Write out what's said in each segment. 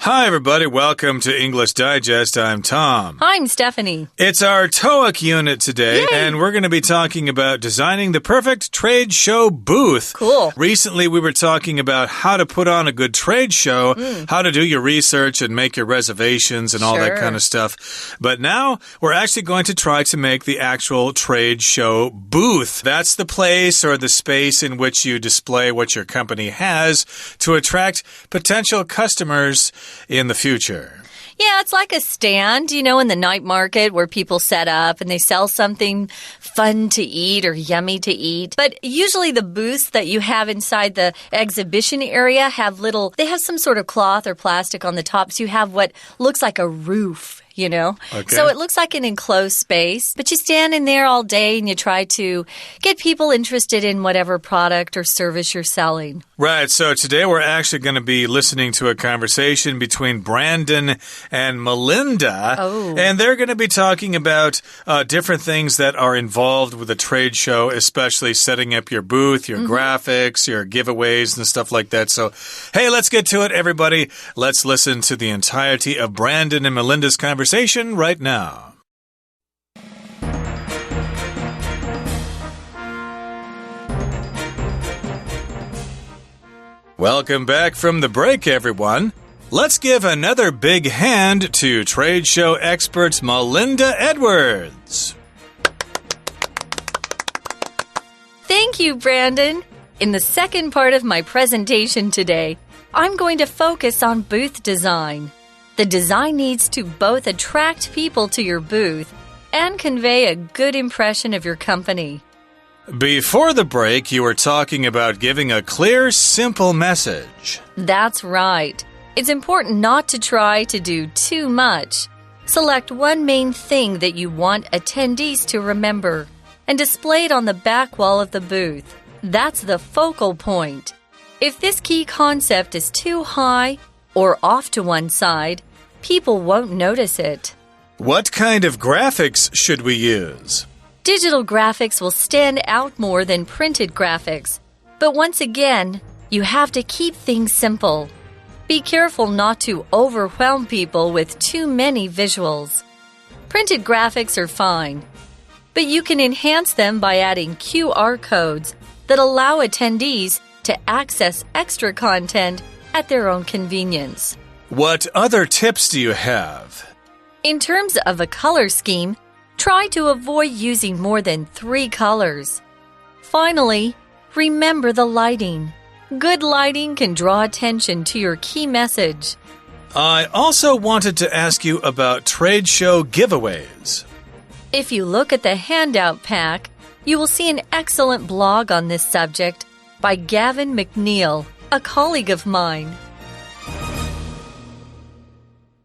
Hi, everybody. Welcome to English Digest. I'm Tom. I'm Stephanie. It's our TOEIC unit today, Yay! and we're going to be talking about designing the perfect trade show booth. Cool. Recently, we were talking about how to put on a good trade show, how to do your research and make your reservations and all that kind of stuff. But now, we're actually going to try to make the actual trade show booth. That's the place or the space in which you display what your company has to attract potential customers in the future. Yeah, it's like a stand, in the night market where people set up and they sell something fun to eat or yummy to eat. But usually the booths that you have inside the exhibition area they have some sort of cloth or plastic on the top. So you have what looks like a roof. Okay. So it looks like an enclosed space, but you stand in there all day and you try to get people interested in whatever product or service you're selling. Right, so today we're actually going to be listening to a conversation between Brandon and Melinda. Oh. And they're going to be talking about different things that are involved with a trade show, especially setting up your booth, your graphics, your giveaways, and stuff like that. So, hey, let's get to it, everybody. Let's listen to the entirety of Brandon and Melinda's conversation right now. Welcome back from the break, everyone. Let's give another big hand to trade show expert Melinda Edwards. Thank you, Brandon. In the second part of my presentation today, I'm going to focus on booth design. The design needs to both attract people to your booth and convey a good impression of your company. Before the break, you were talking about giving a clear, simple message. That's right. It's important not to try to do too much. Select one main thing that you want attendees to remember and display it on the back wall of the booth. That's the focal point. If this key concept is too high or off to one side, people won't notice it. What kind of graphics should we use? Digital graphics will stand out more than printed graphics. But once again, you have to keep things simple. Be careful not to overwhelm people with too many visuals. Printed graphics are fine, but you can enhance them by adding QR codes that allow attendees to access extra content at their own convenience. What other tips do you have? In terms of a color scheme, try to avoid using more than 3 colors. Finally, remember the lighting. Good lighting can draw attention to your key message. I also wanted to ask you about trade show giveaways. If you look at the handout pack, you will see an excellent blog on this subject by Gavin McNeil, a colleague of mine.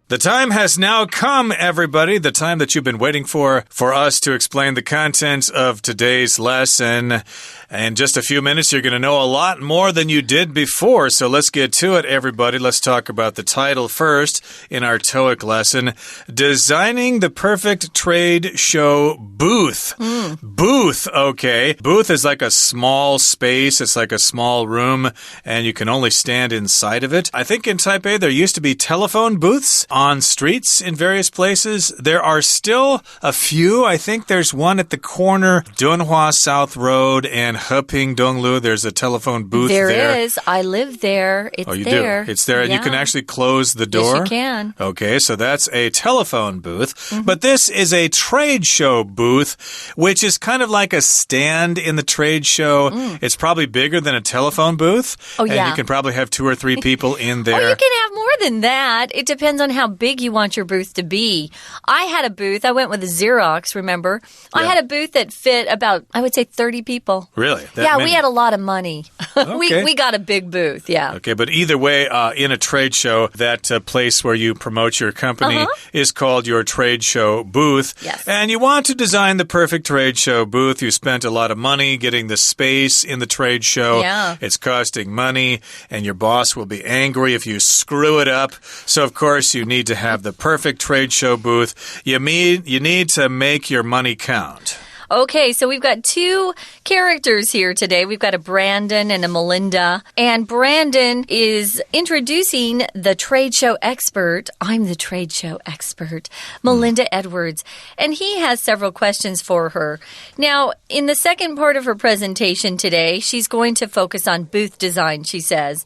The time has now come, everybody, the time that you've been waiting for us to explain the contents of today's lesson. In just a few minutes, you're going to know a lot more than you did before. So let's get to it, everybody. Let's talk about the title first in our TOEIC lesson. Designing the perfect trade show booth. Booth, okay. Booth is like a small space. It's like a small room, and you can only stand inside of it. I think in Taipei, there used to be telephone booths on streets in various places. There are still a few. I think there's one at the corner, Dunhua South Road and Heping Donglu. There's a telephone booth there. There is. I live there. It's you there. Do. It's there, and you can actually close the door. Yes, you can. Okay, so that's a telephone booth. But this is a trade show booth, which is kind of like a stand in the trade show. It's probably bigger than a telephone booth. Oh, yeah. And you can probably have 2 or 3 people in there. Oh, you can have more than that. It depends on how big you want your booth to be. I had a booth. I went with a Xerox, remember? Yeah. I had a booth that fit about, I would say, 30 people. Really? Yeah, we had a lot of money. Okay. we got a big booth, yeah. Okay, but either way, in a trade show, that place where you promote your company is called your trade show booth. Yes. And you want to design the perfect trade show booth. You spent a lot of money getting the space in the trade show. Yeah. It's costing money, and your boss will be angry if you screw it up. So, of course, you need to have the perfect trade show booth. You need to make your money count. Okay, so we've got two characters here today. We've got a Brandon and a Melinda. And Brandon is introducing the trade show expert. I'm the trade show expert, Melinda Edwards. And he has several questions for her. Now, in the second part of her presentation today, she's going to focus on booth design, she says.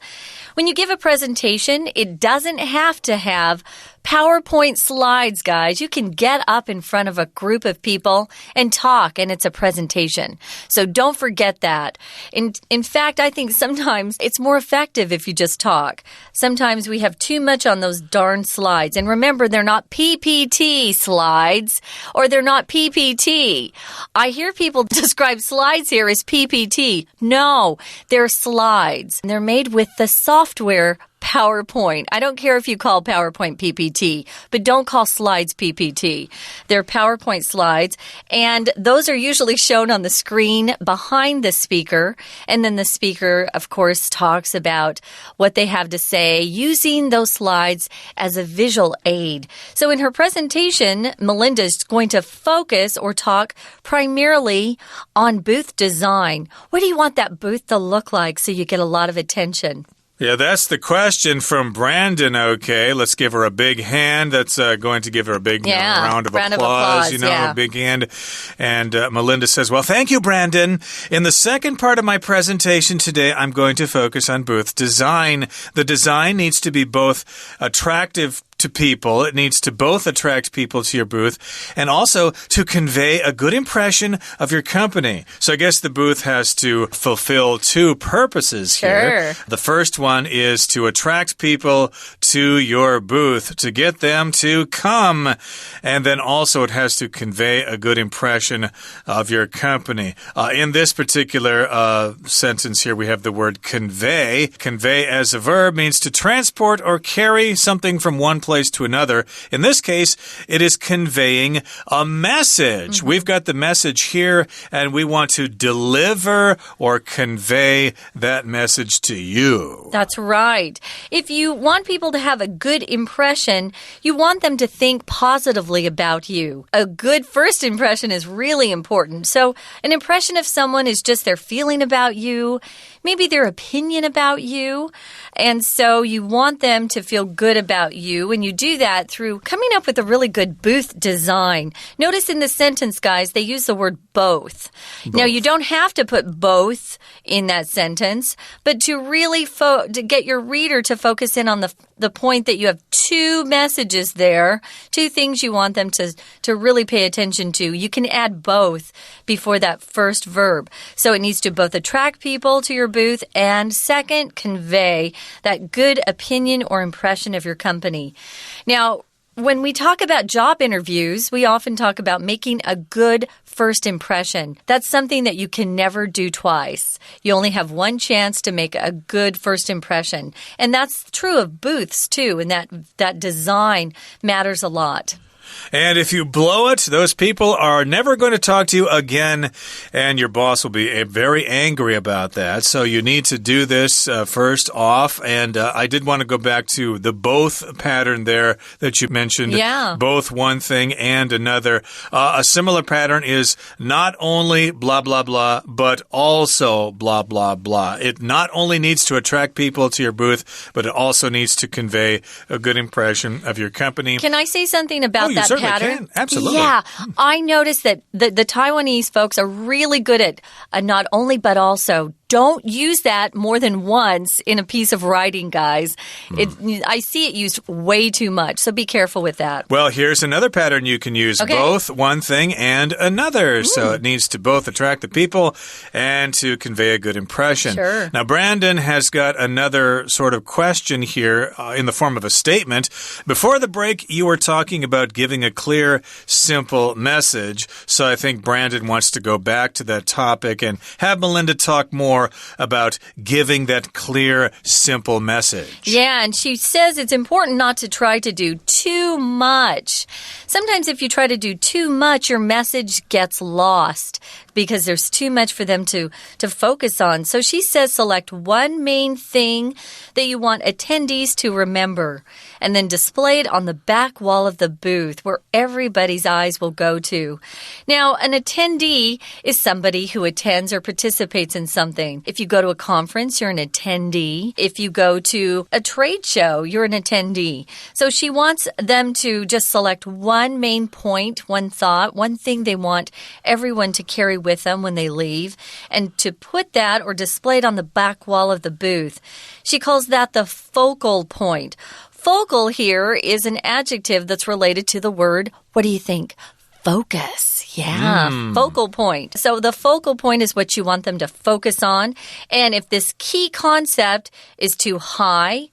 When you give a presentation, it doesn't have to have PowerPoint slides, guys. You can get up in front of a group of people and talk, and it's a presentation. So don't forget that. In fact, I think sometimes it's more effective if you just talk. Sometimes we have too much on those darn slides. And remember, they're not PPT slides, or they're not PPT. I hear people describe slides here as PPT. No, they're slides. They're made with the software PowerPoint. I don't care if you call PowerPoint PPT, but don't call slides PPT. They're PowerPoint slides, and those are usually shown on the screen behind the speaker, and then the speaker, of course, talks about what they have to say using those slides as a visual aid. So in her presentation, Melinda is going to focus or talk primarily on booth design. What do you want that booth to look like so you get a lot of attention? Yeah, that's the question from Brandon. Okay, let's give her a big hand. That's going to give her a big round of applause. A big hand. And Melinda says, well, thank you, Brandon. In the second part of my presentation today, I'm going to focus on booth design. The design needs to be both attractive to people. It needs to both attract people to your booth and also to convey a good impression of your company. So I guess the booth has to fulfill two purposes here. Sure. The first one is to attract people to your booth, to get them to come. And then also it has to convey a good impression of your company. In this particular sentence here, we have the word convey. Convey as a verb means to transport or carry something from one place to another. In this case, it is conveying a message. We've got the message here, and we want to deliver or convey that message to you. That's right. If you want people to have a good impression, you want them to think positively about you. A good first impression is really important. So an impression of someone is just their feeling about you, maybe their opinion about you. And so you want them to feel good about you. And you do that through coming up with a really good booth design. Notice in the sentence, guys, they use the word both. Now, you don't have to put both in that sentence, but to really to get your reader to focus in on the point that you have two messages there, two things you want them to really pay attention to. You can add both before that first verb. So it needs to both attract people to your booth and second, convey that good opinion or impression of your company. Now, when we talk about job interviews, we often talk about making a good first impression. That's something that you can never do twice. You only have one chance to make a good first impression. And that's true of booths, too, and that design matters a lot. And if you blow it, those people are never going to talk to you again, and your boss will be very angry about that. So you need to do this first off. And I did want to go back to the both pattern there that you mentioned. Yeah. Both one thing and another. A similar pattern is not only blah, blah, blah, but also blah, blah, blah. It not only needs to attract people to your booth, but it also needs to convey a good impression of your company. Can I say something about that certainly pattern? Can. Absolutely. Yeah. I noticed that the Taiwanese folks are really good at not only but also. Don't use that more than once in a piece of writing, guys. I see it used way too much, so be careful with that. Well, here's another pattern you can use. Okay. Both one thing and another. So it needs to both attract the people and to convey a good impression. Sure. Now, Brandon has got another sort of question here in the form of a statement. Before the break, you were talking about giving a clear, simple message. So I think Brandon wants to go back to that topic and have Melinda talk more about giving that clear, simple message. Yeah, and she says it's important not to try to do too much. Sometimes if you try to do too much, your message gets lost. because there's too much for them to focus on. So she says select one main thing that you want attendees to remember and then display it on the back wall of the booth where everybody's eyes will go to. Now, an attendee is somebody who attends or participates in something. If you go to a conference, you're an attendee. If you go to a trade show, you're an attendee. So she wants them to just select one main point, one thought, one thing they want everyone to carry with them when they leave, and to put that or display it on the back wall of the booth. She calls that the focal point. Focal here is an adjective that's related to the word, what do you think? Focus. Yeah, focal point. So the focal point is what you want them to focus on. And if this key concept is too high,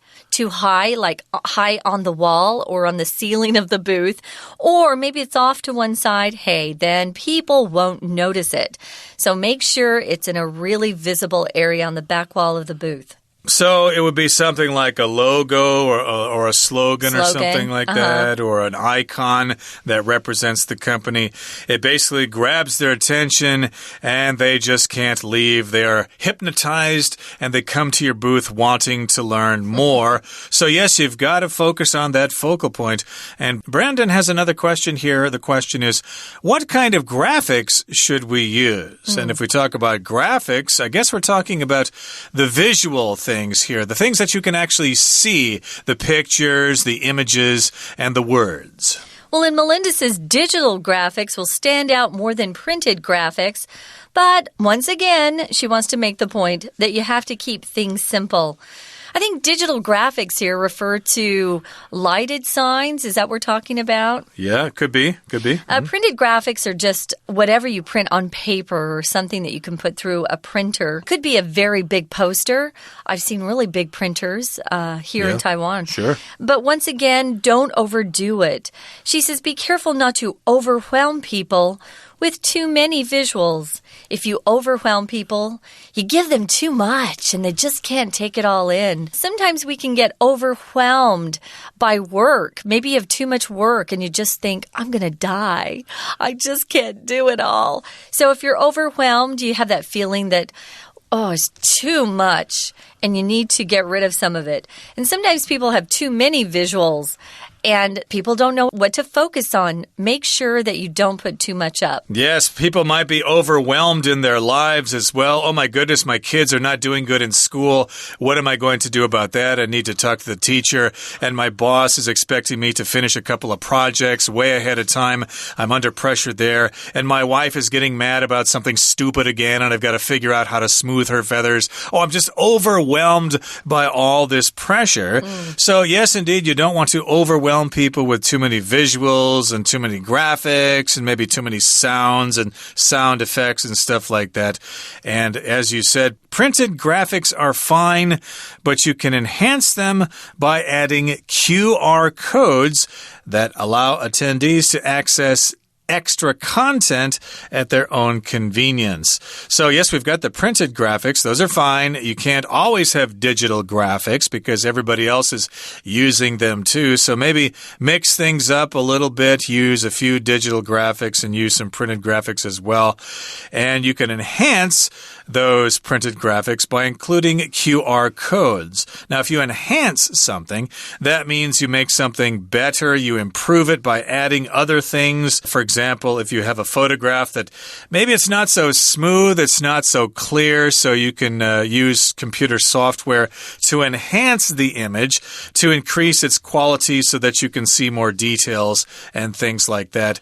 like high on the wall or on the ceiling of the booth, or maybe it's off to one side, hey, then people won't notice it. So make sure it's in a really visible area on the back wall of the booth. So it would be something like a logo or a slogan or something like that, or an icon that represents the company. It basically grabs their attention and they just can't leave. They are hypnotized and they come to your booth wanting to learn more. So yes, you've got to focus on that focal point. And Brandon has another question here. The question is, what kind of graphics should we use? And if we talk about graphics, I guess we're talking about the visual things here, the things that you can actually see, the pictures, the images, and the words. Well, and Melinda says digital graphics will stand out more than printed graphics. But once again, she wants to make the point that you have to keep things simple. I think digital graphics here refer to lighted signs. Is that what we're talking about? Yeah, could be. Printed graphics are just whatever you print on paper or something that you can put through a printer. Could be a very big poster. I've seen really big printers here in Taiwan. Sure. But once again, don't overdo it. She says be careful not to overwhelm people with too many visuals. If you overwhelm people, you give them too much and they just can't take it all in. Sometimes we can get overwhelmed by work. Maybe you have too much work and you just think, I'm going to die. I just can't do it all. So if you're overwhelmed, you have that feeling that, oh, it's too much and you need to get rid of some of it. And sometimes people have too many visuals and people don't know what to focus on. Make sure that you don't put too much up. Yes, people might be overwhelmed in their lives as well. Oh my goodness, my kids are not doing good in school. What am I going to do about that? I need to talk to the teacher. And my boss is expecting me to finish a couple of projects way ahead of time. I'm under pressure there. And my wife is getting mad about something stupid again, and I've got to figure out how to smooth her feathers. Oh, I'm just overwhelmed by all this pressure. So yes, indeed, you don't want to overwhelm people with too many visuals and too many graphics and maybe too many sounds and sound effects and stuff like that. And as you said, printed graphics are fine, but you can enhance them by adding QR codes that allow attendees to access extra content at their own convenience. So yes, we've got the printed graphics. Those are fine. You can't always have digital graphics because everybody else is using them too. So maybe mix things up a little bit, use a few digital graphics and use some printed graphics as well. And you can enhance those printed graphics by including QR codes. Now, if you enhance something, that means you make something better. You improve it by adding other things. For example, if you have a photograph that maybe it's not so smooth, it's not so clear, so you can use computer software to enhance the image, to increase its quality so that you can see more details and things like that.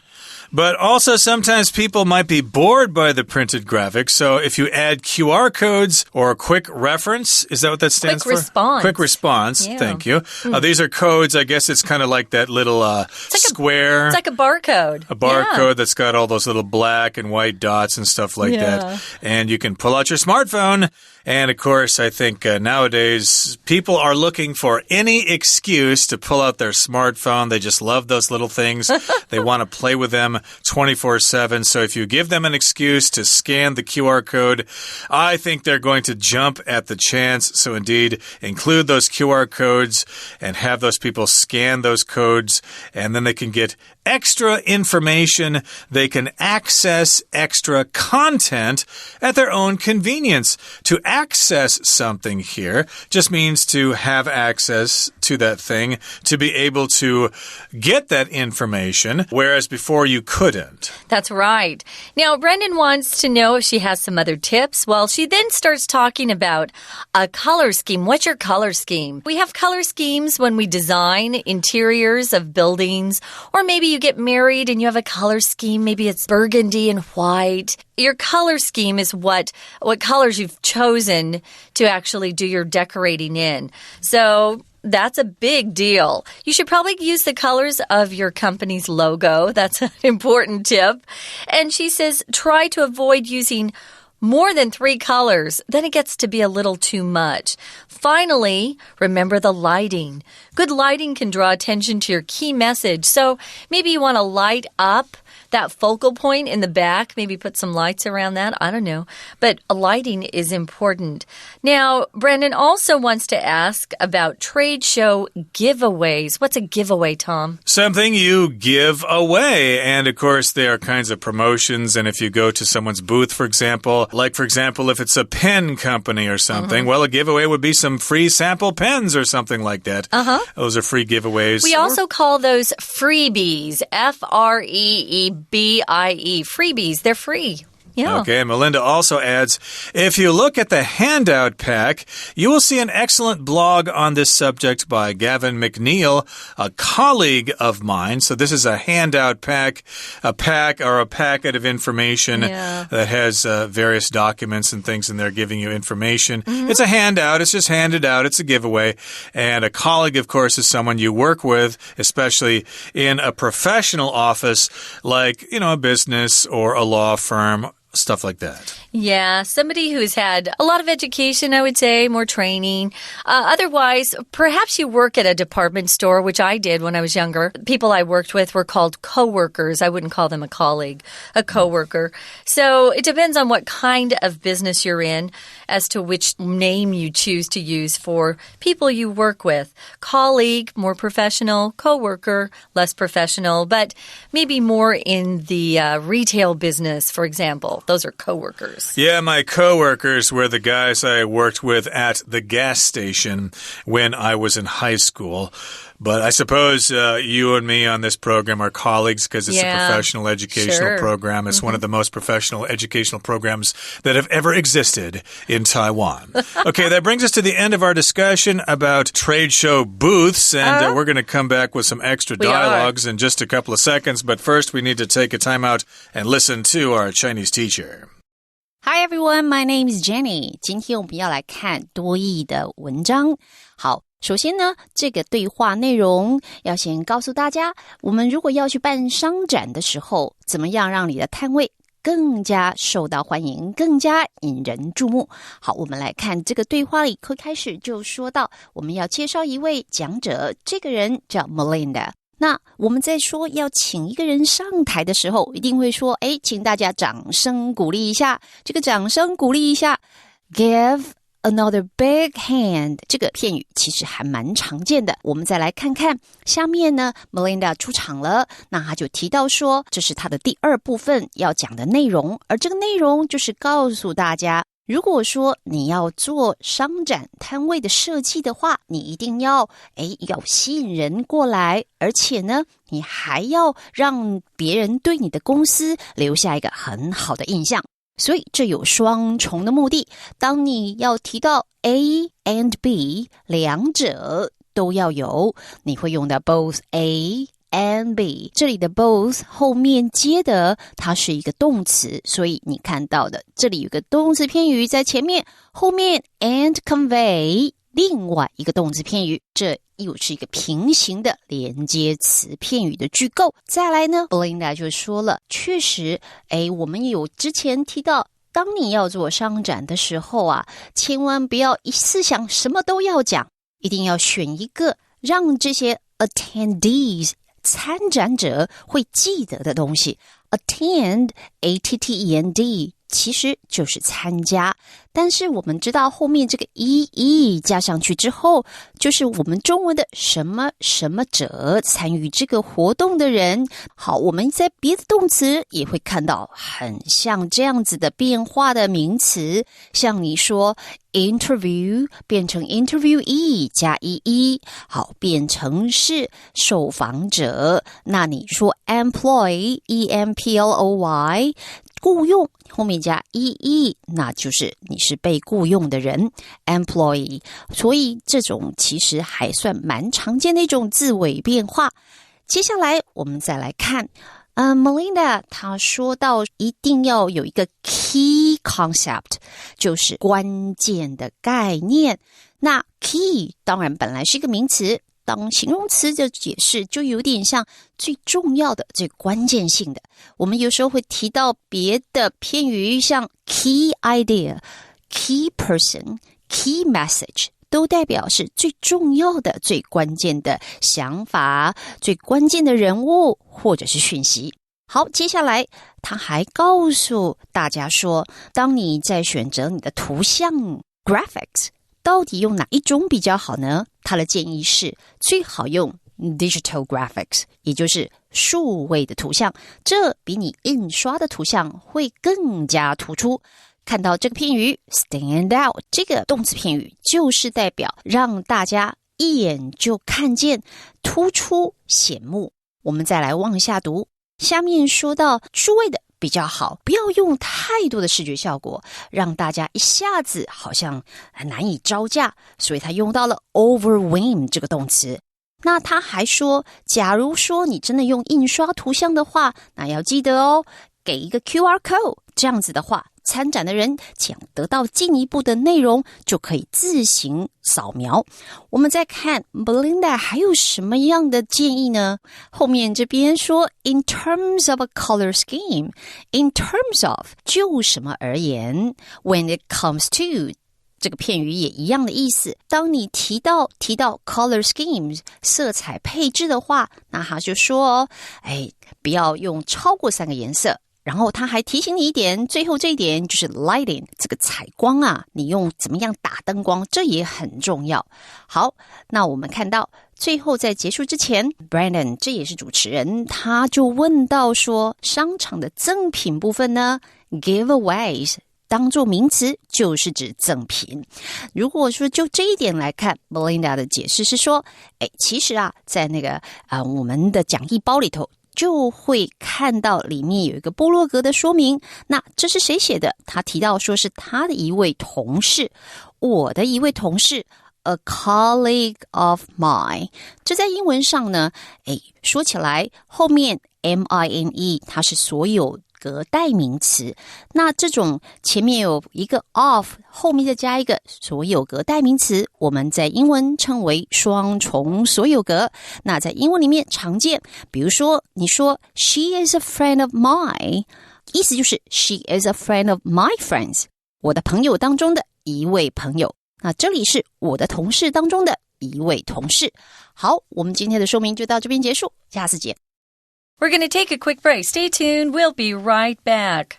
But also sometimes people might be bored by the printed graphics. So if you add QR codes or a quick reference, is that what that stands for? Quick response. Quick response. Yeah. Thank you. These are codes. I guess it's kind of like that little square. It's like a barcode. A barcode that's got all those little black and white dots and stuff like that. And you can pull out your smartphone. And, of course, I think nowadays people are looking for any excuse to pull out their smartphone. They just love those little things. They want to play with them 24/7. So if you give them an excuse to scan the QR code, I think they're going to jump at the chance. So, indeed, include those QR codes and have those people scan those codes, and then they can get extra information. They can access extra content at their own convenience. To access something here just means to have access to that thing, to be able to get that information, whereas before you couldn't. That's right. Now, Brendan wants to know if she has some other tips. Well, she then starts talking about a color scheme. What's your color scheme? We have color schemes when we design interiors of buildings, or maybe you get married and you have a color scheme. Maybe it's burgundy and white. Your color scheme is what colors you've chosen to actually do your decorating in. So that's a big deal. You should probably use the colors of your company's logo. That's an important tip. And she says, try to avoid using more than 3 colors. Then it gets to be a little too much. Finally, remember the lighting. Good lighting can draw attention to your key message. So maybe you want to light up that focal point in the back, maybe put some lights around that. I don't know. But lighting is important. Now, Brandon also wants to ask about trade show giveaways. What's a giveaway, Tom? Something you give away. And of course, there are kinds of promotions. And if you go to someone's booth, for example, if it's a pen company or something, well, a giveaway would be some free sample pens or something like that. Those are free giveaways. We also call those freebies. Freebie. Freebies. They're free. Yeah. Okay, Melinda also adds, if you look at the handout pack, you will see an excellent blog on this subject by Gavin McNeil, a colleague of mine. So this is a handout pack, a packet of information that has various documents and things in there giving you information. It's a handout. It's just handed out. It's a giveaway. And a colleague, of course, is someone you work with, especially in a professional office like, a business or a law firm. Stuff like that. Yeah, somebody who's had a lot of education, I would say, more training. Otherwise, perhaps you work at a department store, which I did when I was younger. People I worked with were called coworkers. I wouldn't call them a colleague, a coworker. So it depends on what kind of business you're in as to which name you choose to use for people you work with. Colleague, more professional. Coworker, less professional, but maybe more in the retail business, for example. Those are coworkers. Yeah, my coworkers were the guys I worked with at the gas station when I was in high school. But I suppose you and me on this program are colleagues because it's a professional educational program. It's one of the most professional educational programs that have ever existed in Taiwan. Okay, that brings us to the end of our discussion about trade show booths. And we're going to come back with some extra dialogues in just a couple of seconds. But first, we need to take a time out and listen to our Chinese teacher. Hi everyone, my name is Jenny. 今天我们要来看多益的文章。好，首先呢，这个对话内容要先告诉大家，我们如果要去办商展的时候，怎么样让你的摊位更加受到欢迎，更加引人注目。好，我们来看这个对话里，开始就说到，我们要介绍一位讲者，这个人叫 Melinda。那我们在说要请一个人上台的时候，一定会说，请大家掌声鼓励一下。这个掌声鼓励一下 ，give another big hand， 这个片语其实还蛮常见的。我们再来看看下面呢 ，Melinda 出场了，那他就提到说，这是他的第2部分要讲的内容，而这个内容就是告诉大家。如果说你要做商展摊位的设计的话，你一定要吸引人过来，而且呢，你还要让别人对你的公司留下一个很好的印象。所以这有双重的目的。当你要提到 A and B 两者都要有，你会用到 both A and B， 这里的 both 后面接的它是一个动词，所以你看到的这里有个动词片语在前面，后面 and convey 另外一个动词片语，这又是一个平行的连接词片语的句构。再来呢 Belinda 就说了，确实我们有之前提到，当你要做商展的时候啊，千万不要一次想什么都要讲，一定要选一个让这些 attendees参展者会记得的东西。 Attend A-T-T-E-N-D 其实就是参加，但是我们知道后面这个 ee 加上去之后，就是我们中文的什么什么者，参与这个活动的人。好，我们在别的动词也会看到很像这样子的变化的名词，像你说 interview 变成 interviewee 加 ee， 好，变成是受访者。那你说 employ employ 雇用后面加 ee， 那就是你是被雇用的人 employee， 所以这种其实还算蛮常见的一种字尾变化。接下来我们再来看Melinda 她说到一定要有一个 key concept， 就是关键的概念。那 key 当然本来是一个名词，当形容词的解释就有点像最重要的、最关键性的。我们有时候会提到别的片语，像 key idea、key person、key message， 都代表是最重要的、最关键的想法、最关键的人物或者是讯息。好，接下来他还告诉大家说，当你在选择你的图像 graphics，到底用哪一种比较好呢？他的建议是最好用 digital graphics， 也就是数位的图像，这比你印刷的图像会更加突出。看到这个片语 stand out， 这个动词片语就是代表让大家一眼就看见，突出显目。我们再来往下读，下面说到数位的比较好，不要用太多的视觉效果，让大家一下子好像难以招架，所以他用到了 overwhelm 这个动词。那他还说，假如说你真的用印刷图像的话，那要记得哦，给一个 QR code， 这样子的话，参展的人想得到进一步的内容，就可以自行扫描。我们再看 Belinda 还有什么样的建议呢？后面这边说 in terms of a color scheme， in terms of 就什么而言， when it comes to 这个片语也一样的意思。当你提到 color schemes 色彩配置的话，那他就说不要用超过3个颜色。然后他还提醒你一点，最后这一点就是 lighting， 这个采光啊，你用怎么样打灯光，这也很重要。好，那我们看到最后在结束之前 Brandon 这也是主持人，他就问到说，商场的赠品部分呢 giveaways 当作名词就是指赠品。如果说就这一点来看， Belinda 的解释是说，其实啊，在那个我们的讲义包里头就会看到里面有一个部落格的说明。那这是谁写的？他提到说是他的一位同事，我的一位同事 a colleague of mine。 这在英文上呢，说起来后面 mine 它是所有格代名词，那这种前面有一个 of， 后面再加一个所有格代名词，我们在英文称为双重所有格。那在英文里面常见，比如说你说 she is a friend of mine， 意思就是 she is a friend of my friends， 我的朋友当中的一位朋友。那这里是我的同事当中的一位同事。好，我们今天的说明就到这边结束，下次见。We're going to take a quick break. Stay tuned. We'll be right back.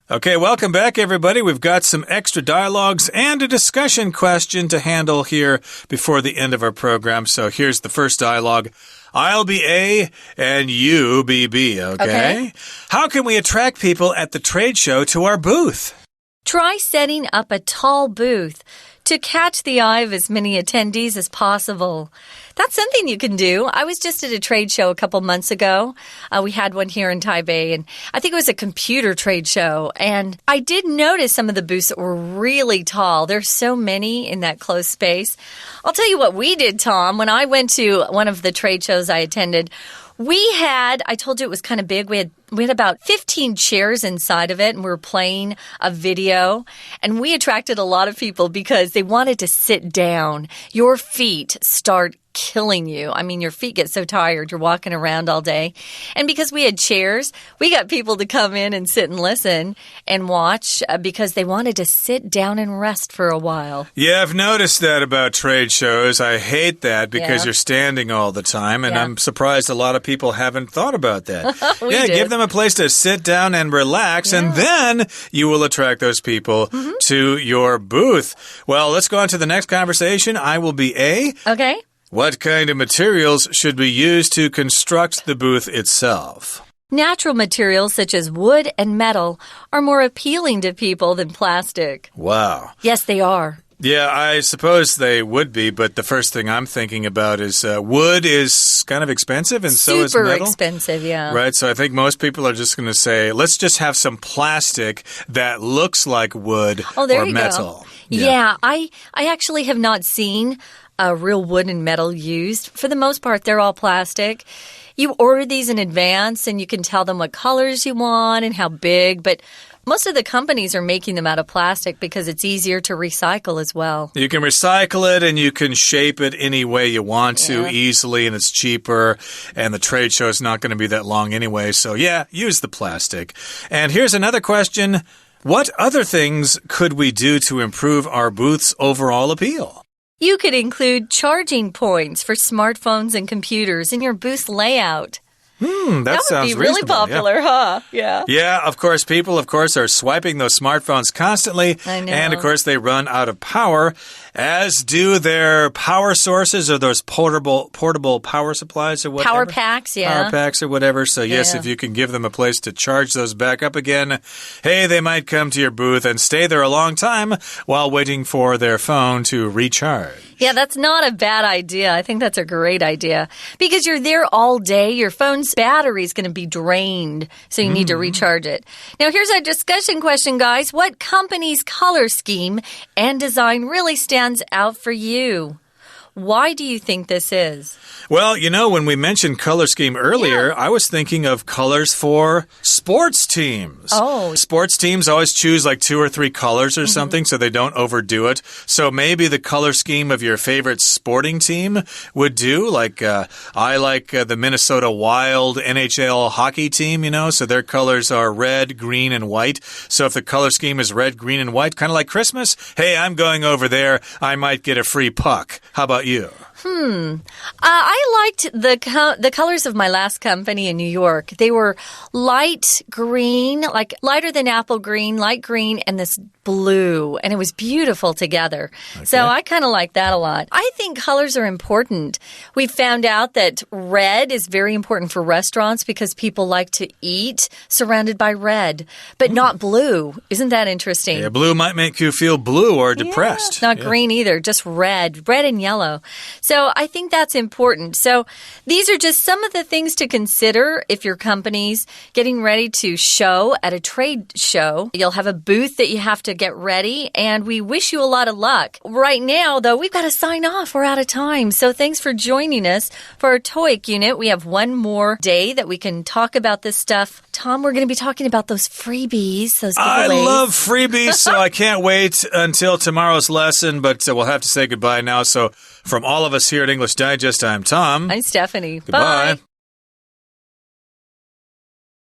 Okay, welcome back, everybody. We've got some extra dialogues and a discussion question to handle here before the end of our program. So here's the first dialogue. I'll be A and you be B, okay? How can we attract people at the trade show to our booth? Try setting up a tall booth to catch the eye of as many attendees as possible. That's something you can do. I was just at a trade show a couple months ago. We had one here in Taipei, and I think it was a computer trade show. And I did notice some of the booths that were really tall. There's so many in that closed space. I'll tell you what we did, Tom. When I went to one of the trade shows I attended, I told you it was kind of big. We had about 15 chairs inside of it, and we were playing a video. And we attracted a lot of people because they wanted to sit down. Your feet start killing you. I mean, your feet get so tired. You're walking around all day. And because we had chairs, we got people to come in and sit and listen and watch because they wanted to sit down and rest for a while. Yeah, I've noticed that about trade shows. I hate that because you're standing all the time, and I'm surprised a lot of people haven't thought about that. Give them a place to sit down and relax, and then you will attract those people to your booth. Well, let's go on to the next conversation. I will be A. Okay. What kind of materials should we use to construct the booth itself? Natural materials such as wood and metal are more appealing to people than plastic. Wow. Yes, they are. Yeah, I suppose they would be, but the first thing I'm thinking about is wood is kind of expensive, and so is metal. Super expensive, yeah. Right, so I think most people are just going to say, let's just have some plastic that looks like wood or metal. Go. Yeah, I actually have not seen real wood and metal used. For the most part, they're all plastic. You order these in advance, and you can tell them what colors you want and how big, but most of the companies are making them out of plastic because it's easier to recycle as well. You can recycle it and you can shape it any way you want to easily, and it's cheaper, and the trade show is not going to be that long anyway. So yeah, use the plastic. And here's another question. What other things could we do to improve our booth's overall appeal? You could include charging points for smartphones and computers in your booth layout. That sounds would be really popular, huh? Yeah. Yeah, of course, people, are swiping those smartphones constantly. I know. And, of course, they run out of power, as do their power sources or those portable power supplies or whatever. Power packs, yeah. Power packs or whatever. So, yes, if you can give them a place to charge those back up again, hey, they might come to your booth and stay there a long time while waiting for their phone to recharge. Yeah, that's not a bad idea. I think that's a great idea. Because you're there all day, your phone's battery is going to be drained, so you need to recharge it. Now, here's our discussion question, guys. What company's color scheme and design really stands out for you? Why do you think this is? Well, when we mentioned color scheme earlier, I was thinking of colors for sports teams. Oh. Sports teams always choose like 2 or 3 colors or something so they don't overdo it. So maybe the color scheme of your favorite sporting team would do. Like, I like the Minnesota Wild NHL hockey team, so their colors are red, green, and white. So if the color scheme is red, green, and white, kind of like Christmas, hey, I'm going over there. I might get a free puck. How about you? I liked the colors of my last company in New York. They were light green, like lighter than apple green, light green, and this blue, and it was beautiful together. Okay. So I kind of like that a lot. I think colors are important. We found out that red is very important for restaurants because people like to eat surrounded by red, but not blue. Isn't that interesting? Yeah, blue might make you feel blue or depressed. Not green either, just red and yellow. So I think that's important. So these are just some of the things to consider if your company's getting ready to show at a trade show. You'll have a booth that you have to get ready, and we wish you a lot of luck. Right now, though, we've got to sign off. We're out of time. So thanks for joining us for our TOEIC unit. We have one more day that we can talk about this stuff. Tom, we're going to be talking about those freebies, those giveaways. I love freebies, so I can't wait until tomorrow's lesson, but we'll have to say goodbye now. So from all of us here at English Digest, I'm Tom. I'm Stephanie. Goodbye. Bye.